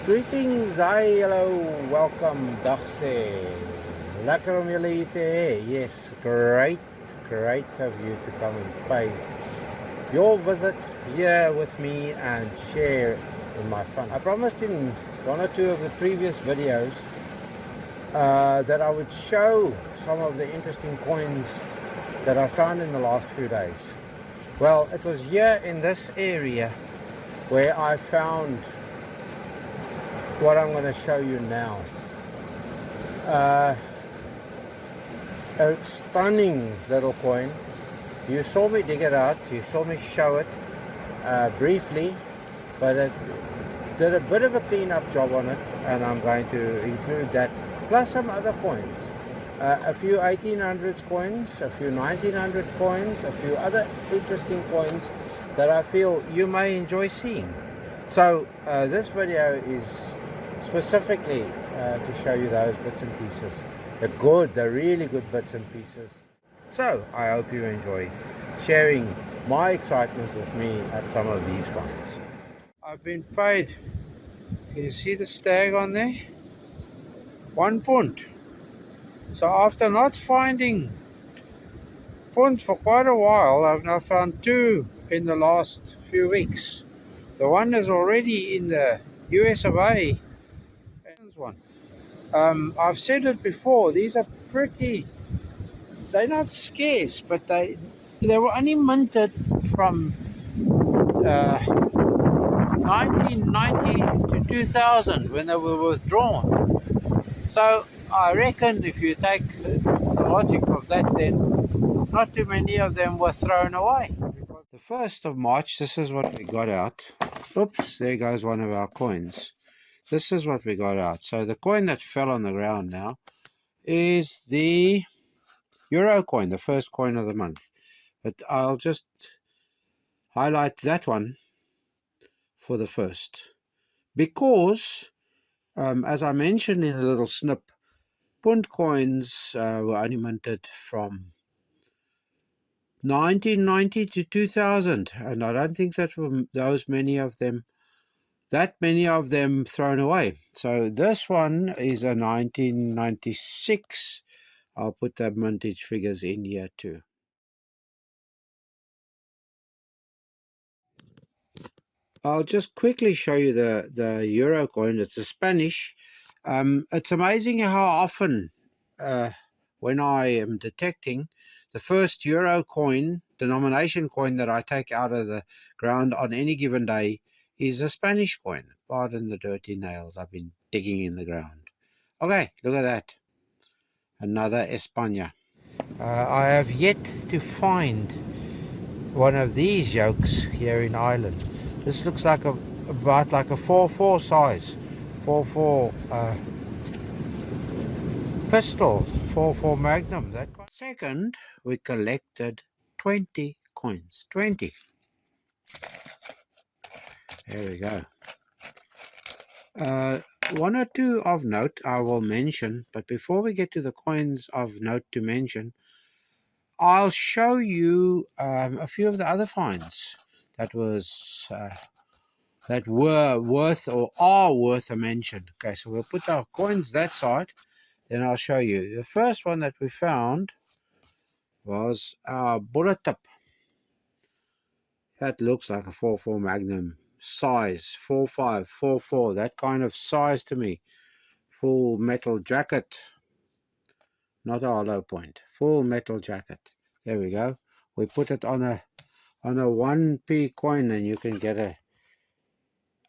Greetings, hi, hello, welcome, Vossie. Lekker om jullie hier te hê. Yes, great of you to come and pay your visit here with me and share in my fun. I promised in one or two of the previous videos that I would show some of the interesting coins that I found in the last few days. Well, it was here in this area where I found what I'm going to show you now. A stunning little coin. You saw me dig it out, you saw me show it briefly, but it did a bit of a clean-up job on it, and I'm going to include that, plus some other coins. A few 1800s coins, a few 1900 coins, a few other interesting coins that I feel you may enjoy seeing. So this video is specifically to show you those bits and pieces, the really good bits and pieces. So I hope you enjoy sharing my excitement with me at some of these finds. I've been paid. Can you see the stag on there? £1. So after not finding punt for quite a while, I've now found two in the last few weeks. The one is already in the US of A. One. I've said it before, these are they're not scarce, but they were only minted from 1990 to 2000 when they were withdrawn. So I reckon if you take the logic of that, then not too many of them were thrown away. The 1st of March, this is what we got out. Oops, there goes one of our coins. This is what we got out. So the coin that fell on the ground now is the Euro coin, the first coin of the month. But I'll just highlight that one for the first. Because, as I mentioned in a little snip, punt coins were only minted from 1990 to 2000. And I don't think that were that many of them thrown away. So this one is a 1996. I'll put the mintage figures in here too. I'll just quickly show you the Euro coin. It's a Spanish. It's amazing how often when I am detecting the first Euro coin, denomination coin that I take out of the ground on any given day is a Spanish coin. Pardon the dirty nails, I've been digging in the ground. Okay, look at that. Another España. I have yet to find one of these yolks here in Ireland. This looks like about like a 4.4 size, 4.4 pistol, 4.4 Magnum. That one. Second, we collected 20 coins. 20. There we go. One or two of note I will mention, but before we get to the coins of note to mention, I'll show you a few of the other finds that were worth or are worth a mention. Okay, so we'll put our coins that side, then I'll show you. The first one that we found was our bullet tip. That looks like a 4.4 Magnum size, 4.5, 4.4, that kind of size to me. Full metal jacket, not a hollow point, full metal jacket. There we go. We put it on a 1p coin, and you can get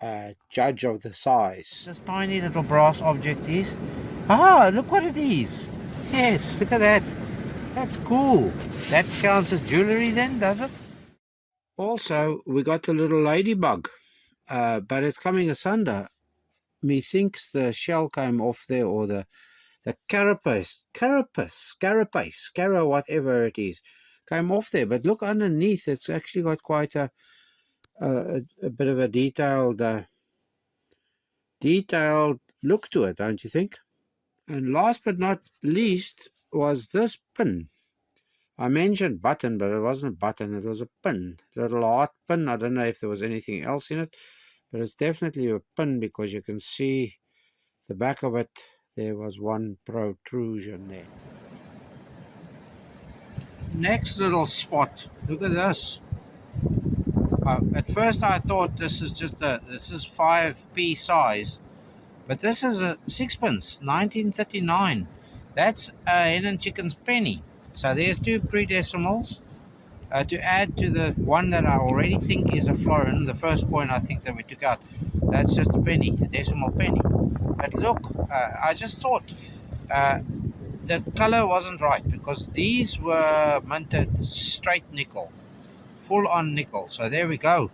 a judge of the size. This tiny little brass object is. Ah, look what it is. Yes, look at that. That's cool. That counts as jewelry then, does it? Also, we got the little ladybug, but it's coming asunder. Methinks the shell came off there, or the carapace, whatever it is, came off there. But look underneath, it's actually got quite a bit of a detailed look to it, don't you think? And last but not least was this pin. I mentioned button, but it wasn't a button, it was a pin, little heart pin. I don't know if there was anything else in it, but it's definitely a pin because you can see the back of it. There was one protrusion there. Next little spot, look at this. At first I thought this is 5p size, but this is a sixpence, 1939. That's a hen and chicken's penny. So there's two pre-decimals to add to the one that I already think is a florin. The first coin I think that we took out, that's just a penny, a decimal penny. But look, I just thought the color wasn't right because these were minted straight nickel, full on nickel. So there we go.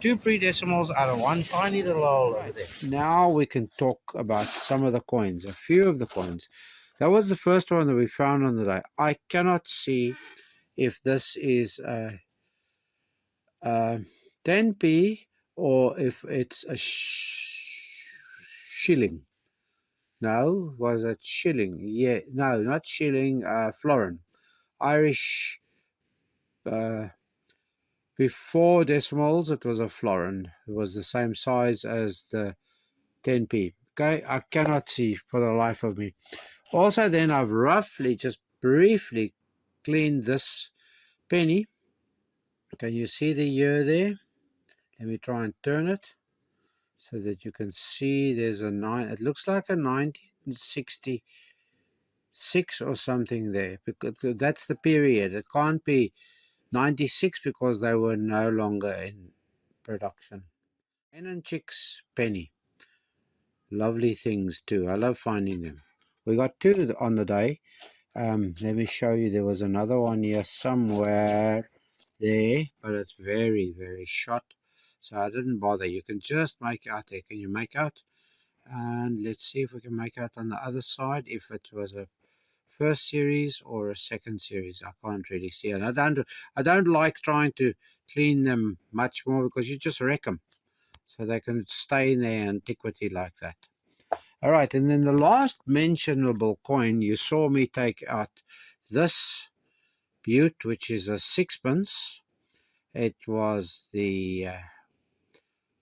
Two pre-decimals out of one tiny little hole over there. Now we can talk about some of the coins, a few of the coins. That was the first one that we found on the day. I cannot see if this is a 10p or if it's a shilling. No, was it shilling? Yeah, no, not shilling, florin. Irish, before decimals, it was a florin. It was the same size as the 10p. Okay, I cannot see for the life of me. Also, then I've roughly, just briefly cleaned this penny. Can you see the year there? Let me try and turn it so that you can see there's a 9. It looks like a 1966 or something there, because that's the period. It can't be 96 because they were no longer in production. Hen and chicks penny. Lovely things too. I love finding them. We got two on the day. Let me show you. There was another one here somewhere there, but it's very, very short, so I didn't bother. You can just make out there. Can you make out? And let's see if we can make out on the other side if it was a first series or a second series. I can't really see, and I don't like trying to clean them much more because you just wreck them, so they can stay in their antiquity like that. All right, and then the last mentionable coin, you saw me take out this butte, which is a sixpence. It was the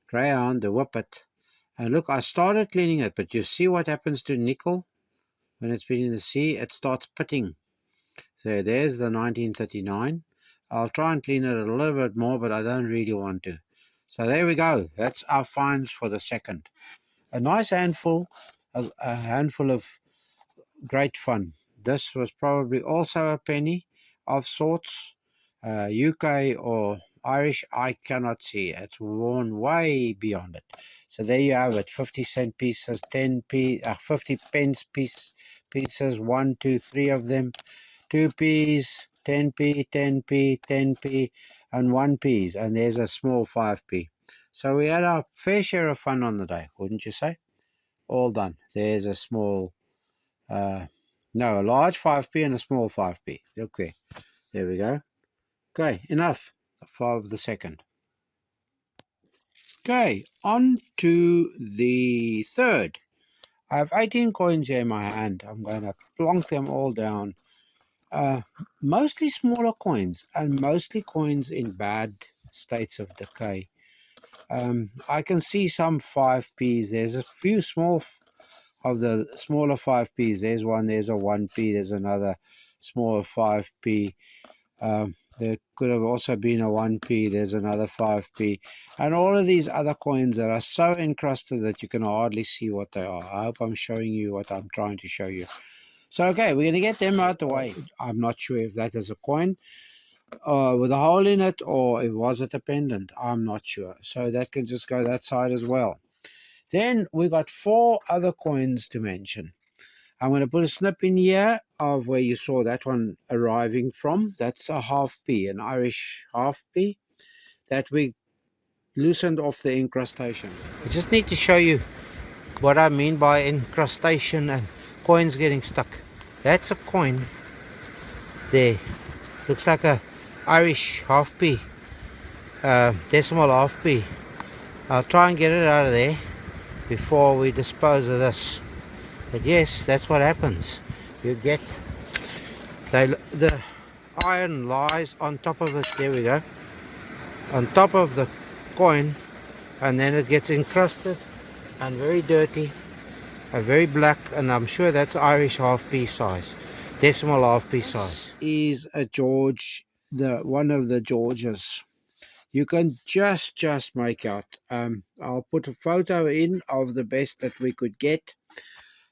greyhound, the whippet. And look, I started cleaning it, but you see what happens to nickel when it's been in the sea? It starts pitting. So there's the 1939. I'll try and clean it a little bit more, but I don't really want to. So there we go. That's our finds for the second. A nice handful, a handful of great fun. This was probably also a penny of sorts, UK or Irish. I cannot see. It's worn way beyond it. So there you have it. 50-cent pieces, 50 pence pieces. 1, 2, 3 of them. 2p's, 10p, 10p, 10p, and 1p's. And there's a small 5p. So we had our fair share of fun on the day, wouldn't you say? All done. There's a small, no, a large 5p and a small 5p. Okay, there we go. Okay, enough for the second. Okay, on to the third. I have 18 coins here in my hand. I'm going to plonk them all down. Mostly smaller coins and mostly coins in bad states of decay. I can see some 5p's. There's a few small of the smaller 5p's. There's one, there's a 1p, there's another small 5p. There could have also been a 1p, there's another 5p, and all of these other coins that are so encrusted that you can hardly see what they are. I hope I'm showing you what I'm trying to show you. So okay, we're going to get them out the way. I'm not sure if that is a coin with a hole in it, or was it a pendant? I'm not sure. So that can just go that side as well. Then we got 4 other coins to mention. I'm going to put a snip in here of where you saw that one arriving from. That's a half p, an Irish half p that we loosened off the incrustation. I just need to show you what I mean by incrustation and coins getting stuck. That's a coin there. Looks like a Irish half p, decimal half p. I'll try and get it out of there before we dispose of this. But yes, that's what happens. You get the iron lies on top of it. There we go. On top of the coin, and then it gets encrusted and very dirty, very black, and I'm sure that's Irish half-p size, decimal half-p size. This is a George, one of the Georges. You can just make out. I'll put a photo in of the best that we could get.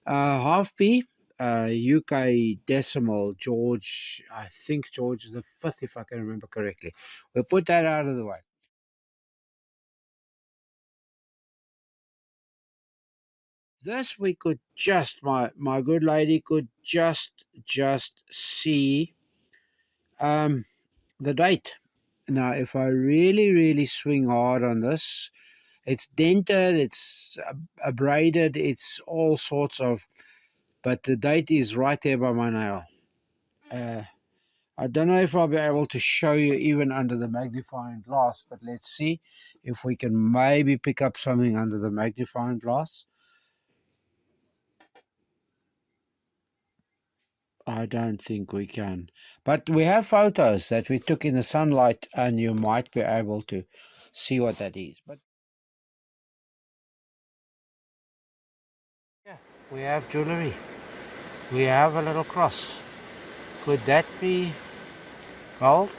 Half-p, UK decimal George, I think George the 5th, if I can remember correctly. We'll put that out of the way. This we could just, my good lady could just see the date. Now, if I really swing hard on this, it's dented, it's abraded, it's all sorts of, but the date is right there by my nail. I don't know if I'll be able to show you even under the magnifying glass, but let's see if we can maybe pick up something under the magnifying glass. I don't think we can. But we have photos that we took in the sunlight, and you might be able to see what that is. But yeah, we have jewelry. We have a little cross. Could that be gold?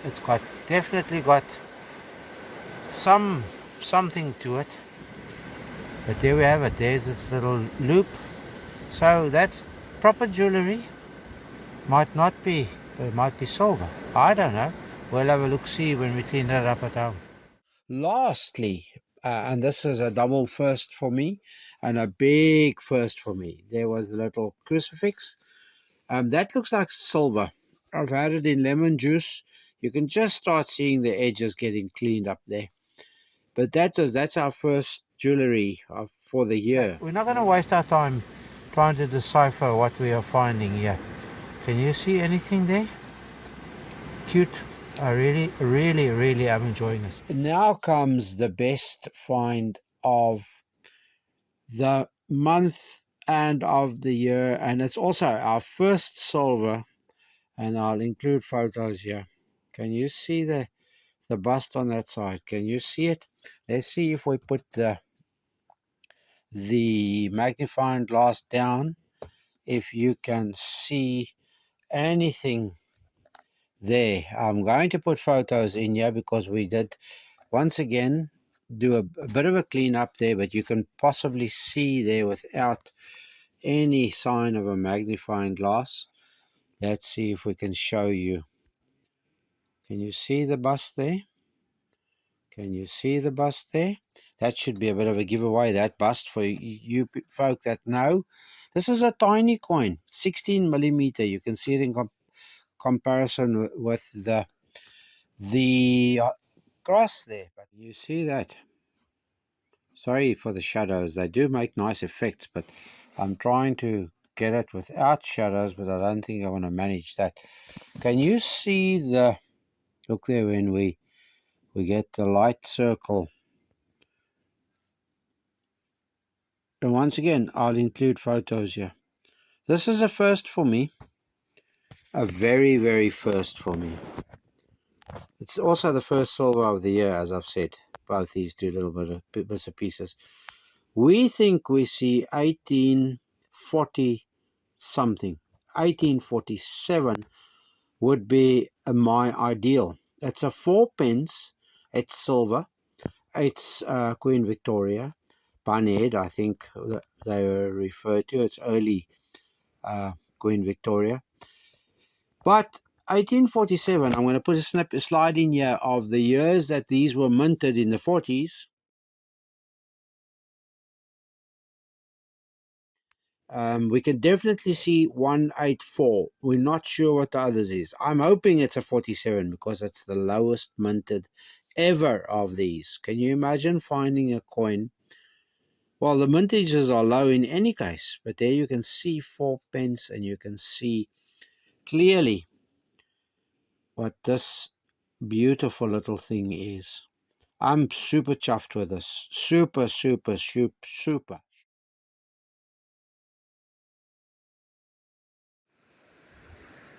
It's got definitely got something to it. But there we have it. There's its little loop. So that's proper jewelry. Might not be, but it might be silver. I don't know. We'll have a look-see when we clean that up at home. Lastly, and this is a double first for me and a big first for me, there was the little crucifix. That looks like silver. I've had it in lemon juice. You can just start seeing the edges getting cleaned up there. But that's our first jewelry for the year. We're not going to waste our time trying to decipher what we are finding here. Can you see anything there? Cute. I really am enjoying this. Now comes the best find of the month and of the year, and it's also our first silver, and I'll include photos here. Can you see the bust on that side? Can you see it? Let's see if we put the magnifying glass down, if you can see anything there. I'm going to put photos in here because we did once again do a bit of a clean up there, but you can possibly see there without any sign of a magnifying glass. Let's see if we can show you. Can you see the bust there? Can you see the bust there? That should be a bit of a giveaway, that bust, for you folk that know. This is a tiny coin, 16 millimeter. You can see it in comparison with the grass there. But you see that? Sorry for the shadows. They do make nice effects, but I'm trying to get it without shadows, but I don't think I want to manage that. Can you see the look there when we get the light circle? And once again, I'll include photos here. This is a first for me. A very first for me. It's also the first silver of the year, as I've said. Both these two little bits of pieces. We think we see 1840 something. 1847 would be my ideal. It's a 4 pence. It's silver. It's Queen Victoria. Bunhead, I think they were referred to. It's early Queen Victoria. But 1847, I'm going to put a slide in here of the years that these were minted in the 40s. We can definitely see 184. We're not sure what the others is. I'm hoping it's a 47 because it's the lowest minted ever of these. Can you imagine finding a coin? Well, the mintages are low in any case, but there you can see 4 pence and you can see clearly what this beautiful little thing is. I'm super chuffed with this. Super.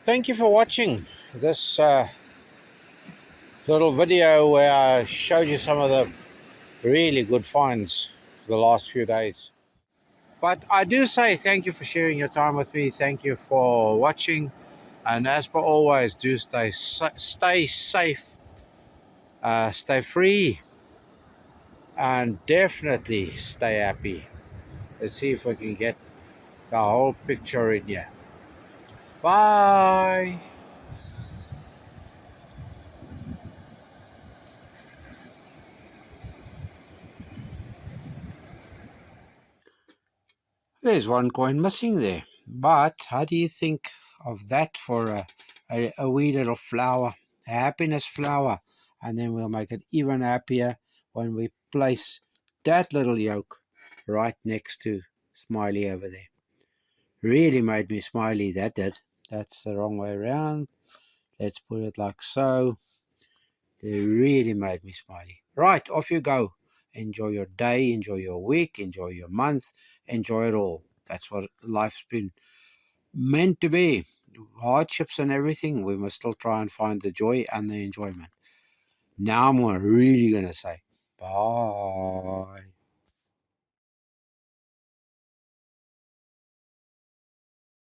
Thank you for watching this little video where I showed you some of the Really good finds the last few days. But I do say thank you for sharing your time with me. Thank you for watching. And as per always, do stay safe, stay free, and definitely stay happy. Let's see if we can get the whole picture in here. Bye. There's one coin missing there. But how do you think of that for a wee little flower, a happiness flower? And then we'll make it even happier when we place that little yolk right next to Smiley over there. Really made me smiley, that did. That's the wrong way around. Let's put it like so. They really made me smiley. Right, off you go. Enjoy your day, enjoy your week, enjoy your month, enjoy it all. That's what life's been meant to be. Hardships and everything, we must still try and find the joy and the enjoyment. Now I'm really going to say bye.